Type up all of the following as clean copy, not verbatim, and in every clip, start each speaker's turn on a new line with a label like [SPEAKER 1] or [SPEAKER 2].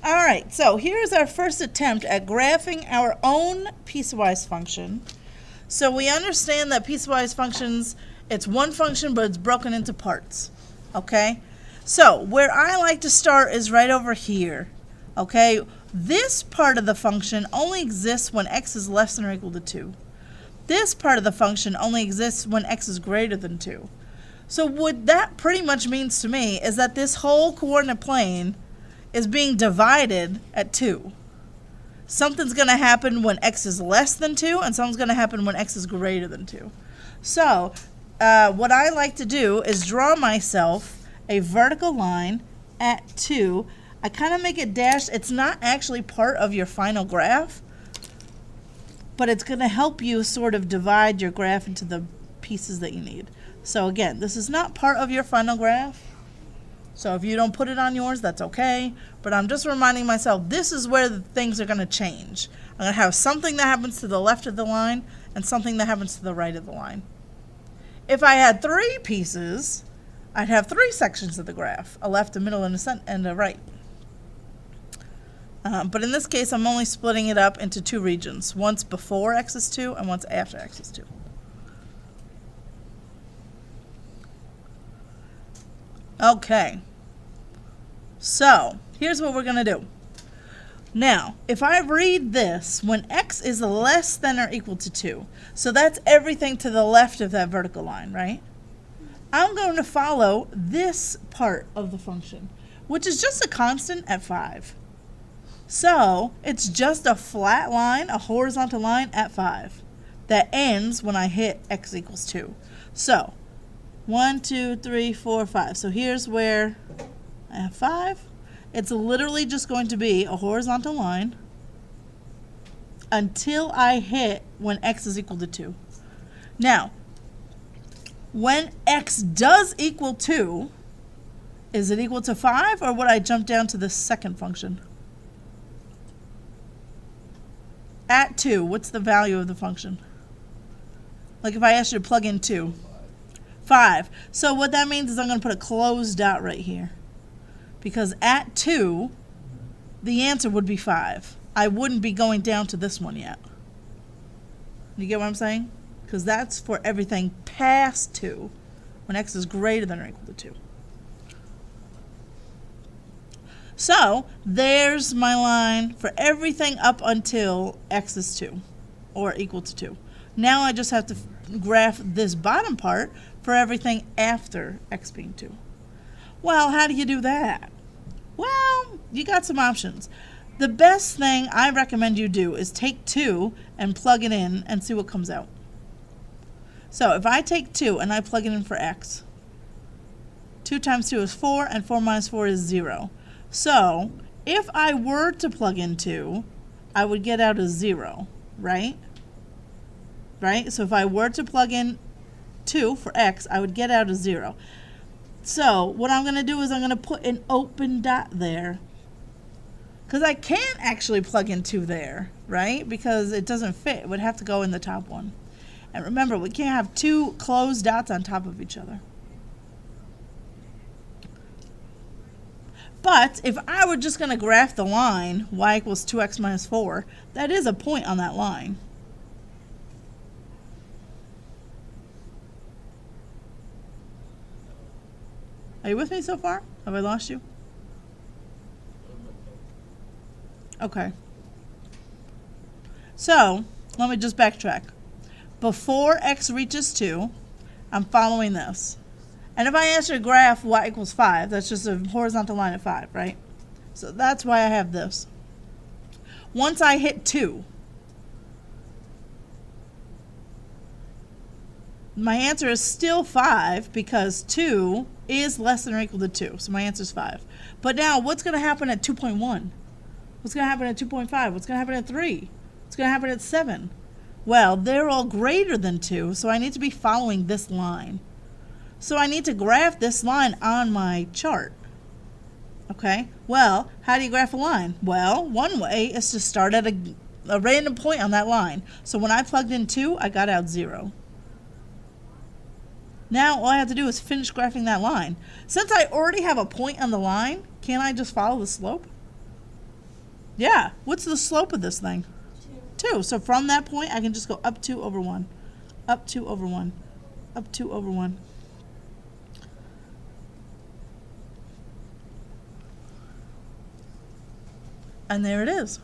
[SPEAKER 1] All right, so here's our first attempt at graphing our own piecewise function. So we understand that piecewise functions, it's one function, but it's broken into parts, okay? So where I like to start is right over here, okay? This part of the function only exists when x is less than or equal to 2. This part of the function only exists when x is greater than 2. So what that pretty much means to me is that this whole coordinate plane is being divided at 2. Something's going to happen when x is less than 2, and something's going to happen when x is greater than 2. So what I like to do is draw myself a vertical line at 2. I kind of make it dashed. It's not actually part of your final graph, but it's going to help you sort of divide your graph into the pieces that you need. So again, this is not part of your final graph. So if you don't put it on yours, that's okay. But I'm just reminding myself, this is where the things are going to change. I'm going to have something that happens to the left of the line and something that happens to the right of the line. If I had 3 pieces, I'd have 3 sections of the graph, a left, a middle, and a right. But in this case, I'm only splitting it up into 2 regions, once before x is 2 and once after x is 2. Okay, so here's what we're going to do. Now, if I read this, when x is less than or equal to 2, so that's everything to the left of that vertical line, right? I'm going to follow this part of the function, which is just a constant at 5. So it's just a flat line, a horizontal line at 5 that ends when I hit x equals 2. So 1, 2, 3, 4, 5. So here's where I have 5. It's literally just going to be a horizontal line until I hit when x is equal to 2. Now, when x does equal 2, is it equal to 5, or would I jump down to the second function? At 2, what's the value of the function? Like if I asked you to plug in 2. 5. So what that means is I'm going to put a closed dot right here. Because at 2, the answer would be 5. I wouldn't be going down to this one yet. You get what I'm saying? Because that's for everything past 2, when x is greater than or equal to 2. So there's my line for everything up until x is 2, or equal to 2. Now I just have to graph this bottom part for everything after x being 2. Well, how do you do that? Well, you got some options. The best thing I recommend you do is take 2 and plug it in and see what comes out. So if I take 2 and I plug it in for x, 2 times 2 is 4, and 4 minus 4 is 0. So if I were to plug in 2, I would get out a 0, right? Right? So if I were to plug in 2 for x, I would get out a 0. So what I'm going to do is I'm going to put an open dot there. Because I can't actually plug in 2 there, right? Because it doesn't fit. It would have to go in the top one. And remember, we can't have 2 closed dots on top of each other. But if I were just going to graph the line, y equals 2x minus 4, that is a point on that line. Are you with me so far? Have I lost you? Okay. So, let me just backtrack. Before x reaches 2, I'm following this. And if I ask you to graph y equals 5, that's just a horizontal line at 5, right? So that's why I have this. Once I hit 2, my answer is still 5 because 2 is less than or equal to 2. So my answer is 5. But now what's going to happen at 2.1? What's going to happen at 2.5? What's going to happen at 3? What's going to happen at 7? Well, they're all greater than 2, so I need to be following this line. So I need to graph this line on my chart. Okay, well, how do you graph a line? Well, one way is to start at a random point on that line. So when I plugged in 2, I got out 0. Now all I have to do is finish graphing that line. Since I already have a point on the line, can't I just follow the slope? Yeah. What's the slope of this thing? 2. So from that point, I can just go up 2 over 1. Up 2 over 1. Up 2 over 1. And there it is.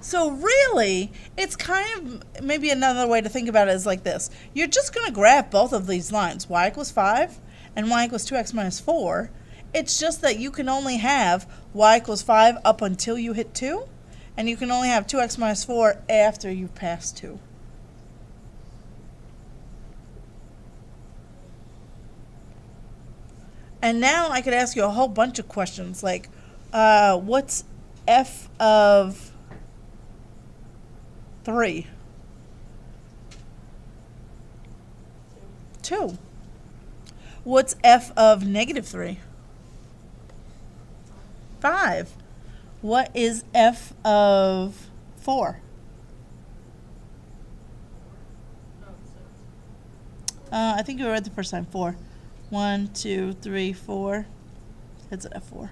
[SPEAKER 1] So really, it's kind of, maybe another way to think about it is like this. You're just going to graph both of these lines, y equals 5 and y equals 2x minus 4. It's just that you can only have y equals 5 up until you hit 2, and you can only have 2x minus 4 after you've passed 2. And now I could ask you a whole bunch of questions like, what's f of 3? 2. What's f of negative 3? 5. What is f of 4? I think you were right the first time. 4. 1, 2, 3, 4. It's at f4.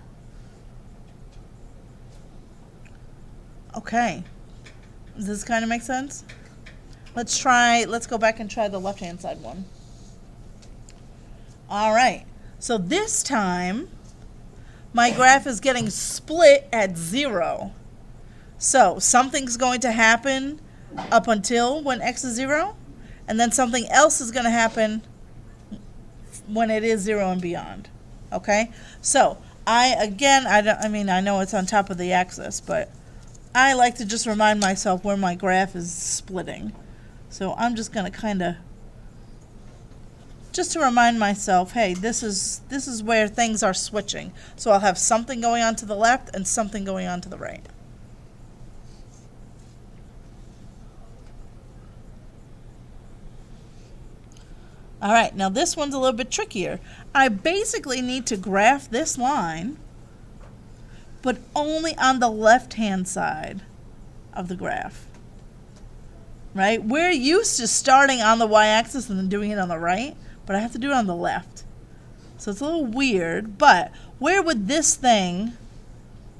[SPEAKER 1] Okay. Does this kind of make sense? Let's go back and try the left-hand side one. All right. So this time, my graph is getting split at 0. So something's going to happen up until when x is 0, and then something else is going to happen when it is 0 and beyond. Okay? So I know it's on top of the axis, but I like to just remind myself where my graph is splitting. So I'm just going to just to remind myself, hey, this is where things are switching. So I'll have something going on to the left and something going on to the right. All right, now this one's a little bit trickier. I basically need to graph this line, but only on the left-hand side of the graph. Right? We're used to starting on the y-axis and then doing it on the right, but I have to do it on the left. So it's a little weird, but where would this thing,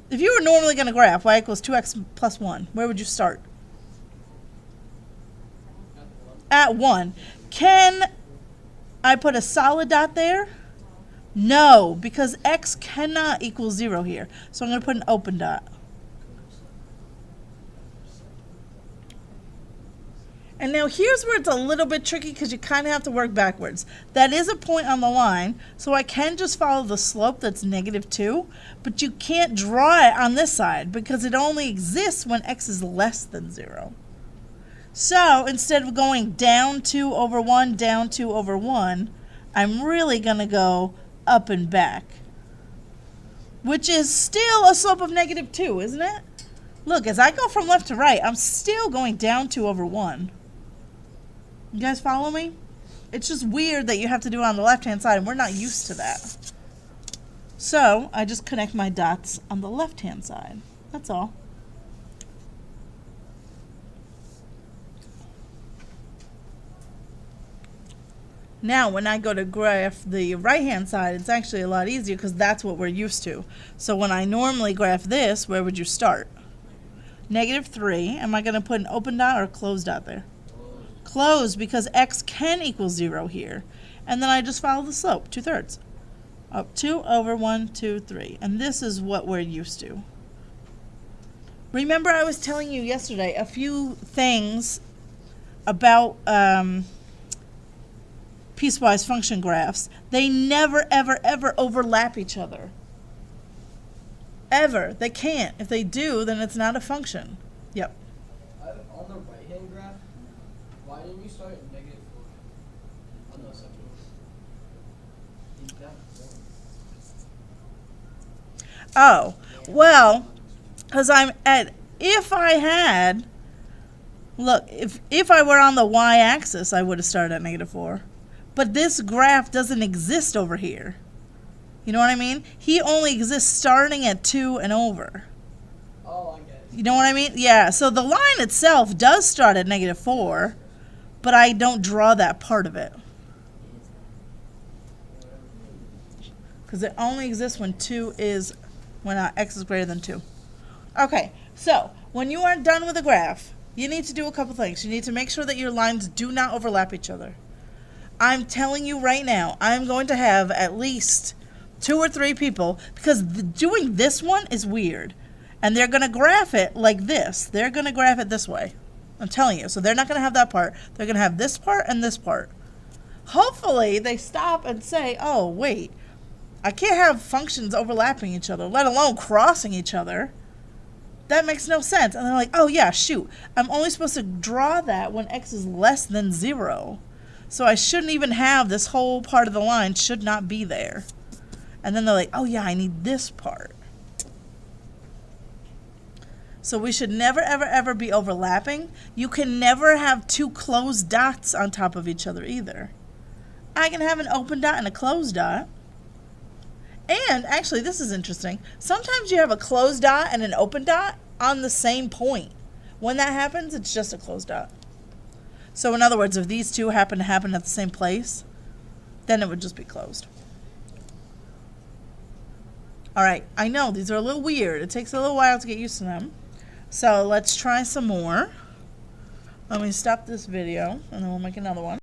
[SPEAKER 1] if you were normally going to graph y equals 2x plus 1, where would you start? At 1. Can I put a solid dot there? No, because x cannot equal 0 here. So I'm going to put an open dot. And now here's where it's a little bit tricky because you kind of have to work backwards. That is a point on the line, so I can just follow the slope that's negative 2, but you can't draw it on this side because it only exists when x is less than 0. So instead of going down 2 over 1, down 2 over 1, I'm really going to go up and back, which is still a slope of negative 2, isn't it? Look, as I go from left to right, I'm still going down 2 over 1. You guys follow me? It's just weird that you have to do it on the left-hand side, and we're not used to that. So I just connect my dots on the left-hand side. That's all. Now, when I go to graph the right-hand side, it's actually a lot easier because that's what we're used to. So when I normally graph this, where would you start? Negative 3. Am I going to put an open dot or a closed dot there? Closed, because x can equal 0 here. And then I just follow the slope, 2/3. Up 2 over 1, 2, 3. And this is what we're used to. Remember I was telling you yesterday a few things about piecewise function graphs. They never, ever, ever overlap each other. Ever. They can't. If they do, then it's not a function. Yep.
[SPEAKER 2] On the right-hand graph, why didn't you start at negative 4? On the second one.
[SPEAKER 1] Oh, well, because if I were on the y-axis, I would have started at negative 4. But this graph doesn't exist over here. You know what I mean? He only exists starting at 2 and over.
[SPEAKER 2] Oh, I get it.
[SPEAKER 1] You know what I mean? Yeah, so the line itself does start at negative 4, but I don't draw that part of it. because it only exists when x is greater than 2. Okay, so when you are done with a graph, you need to do a couple things. You need to make sure that your lines do not overlap each other. I'm telling you right now, I'm going to have at least 2 or 3 people, because doing this one is weird. And they're going to graph it like this. They're going to graph it this way. I'm telling you. So they're not going to have that part. They're going to have this part and this part. Hopefully they stop and say, oh, wait, I can't have functions overlapping each other, let alone crossing each other. That makes no sense. And they're like, oh yeah, shoot, I'm only supposed to draw that when x is less than 0. So I shouldn't even have this whole part of the line, should not be there. And then they're like, oh yeah, I need this part. So we should never, ever, ever be overlapping. You can never have 2 closed dots on top of each other either. I can have an open dot and a closed dot. And actually, this is interesting. Sometimes you have a closed dot and an open dot on the same point. When that happens, it's just a closed dot. So in other words, if these two happen to happen at the same place, then it would just be closed. All right, I know these are a little weird. It takes a little while to get used to them. So let's try some more. Let me stop this video and then we'll make another one.